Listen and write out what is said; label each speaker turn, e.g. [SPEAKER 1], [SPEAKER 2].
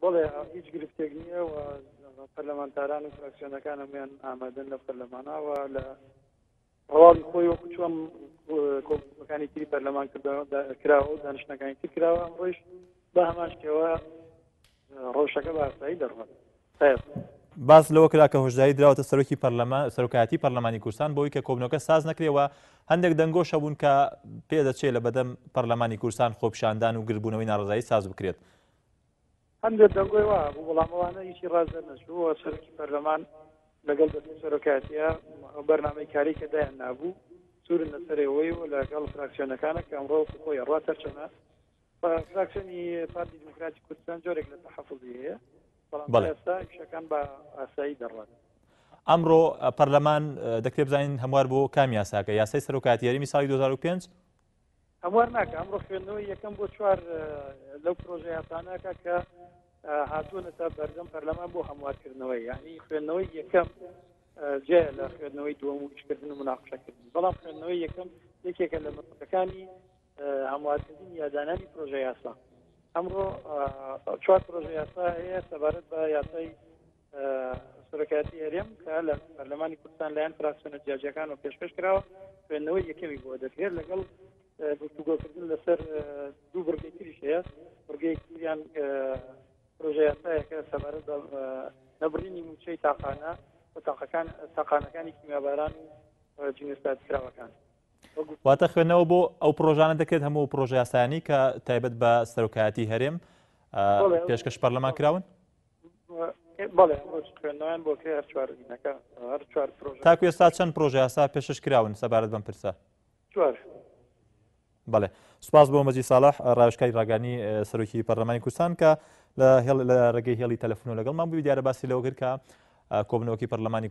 [SPEAKER 1] بەڵێ هیچ گرفتێک نییە و پەرلەمانتاران و فراکسیۆنەکان هەمویان ئامادەن لە پەرلەمانەوە لە هەواڵی خۆی وەکو چۆن کۆمپەکانی تری پەرلەمان کراوە و دانیشتەکانی تر کراوە ئەمڕۆیش بە هەمان شێوە ڕۆژەکە بە ئاسایی دەڕوات.
[SPEAKER 2] باس لەوە کرا کە هۆشداری دراوەتە سەرۆکایەتی پەرلەمانی کوردستان بۆی کە کۆبنەوەکە ساز نەکرێەوە هەندێک دەنگۆشە بوون کە پێدەچێت لە بەدەم پەرلەمانی کوردستان خۆپیشاندان و گربوونەوەی ناڕزایی ساز بکرێت.
[SPEAKER 1] هەندێک دەنگۆی وا بوو بەڵامەوانە هیچی ڕازدە نەچووە سەرۆکی پەرلەمان لەگەڵ دەستی سەرۆکایەتیە بەرنامەی کاری کە دایان نابوو سوورن لەسەرەوەی و لەگەڵ فراکسیۆنەکانە کە ئەمڕۆ خۆی ڕات تەرچەمە فراکسیۆنی پارتی دیموکراتی کوردستان جۆرێک لە تەحەفوزی هەیە بەڵام ئێستا شەکان بە ئاسایی دەڕوات.
[SPEAKER 2] ئەمڕۆ پەرلەمان دەکرێت بزانین هەموار بۆ کام یاساکە یاسای سەرۆکایەتی یاریمی ساڵی 2005
[SPEAKER 1] هەموار ناکە ئەمڕۆ خوێندنەوەی یەکەم بۆ چوار لەو پرۆژە یاسانەکە کە هاتوونەتە بەردەم پەرلەمان بۆ هەموارکردنەوەی یعنی خوێندنەوەی یەکەم جێ لە خوێندنەوەی دووەم و گشتکردن و مناقشەکردن بەڵام خوێندنەوەی یەکەم یەکێکە لە مەسەلەکانی هەموارکردنی یادانانی پرۆژە یاسا. ئەمڕۆ چوار پرۆژە یاسا هەیە سەبارەت بە یاسای سەرۆکایەتی هەرێم کە لە پەرلەمانی کوردستان لایەن فراکسیۆنە جیاجیەکانەوە پێشکەش کراوە خوێندنەوەی یەکەمی بۆ دەکرێت لەگەڵ گفتوگۆکردن لەسەر دوو بڕگەی تریش هەیە بڕگەیەکیان پرۆژە یاسایەکە سەبارەت بە نەبڕینی موچەی تاقانە و تاقانەکانی کیمیاباران و جینێستاتکراوەکان.
[SPEAKER 2] واتە خوێندنەوە بۆ ئەو پرۆژانە دەکرێت هەموو پرۆژە یاسایانی کە تایبەت بە سەرۆکایەتی هەرێم پێشکەش پەرلەمان کراون؟
[SPEAKER 1] بەڵێ خوێندنەوەیان بۆ کرێ هەر چوارینەکە هەر چوار پرۆژە.
[SPEAKER 2] تاکو ئێستا چەند پرۆژە یاسا پێشکەش کراون سەبارەت بەم پرسە؟
[SPEAKER 1] چوار.
[SPEAKER 2] بەڵێ سوپاس بۆ مەجید ساڵح ڕاوێژکاری ڕاگەانی سەرۆکی پەرلەمانی کوردستان کە لە ڕێگەی هێڵی تەلەفۆن لەگەڵمان بووی دیارە باسی لەوە کرد کە کۆبنەوەکی پەرلەمانی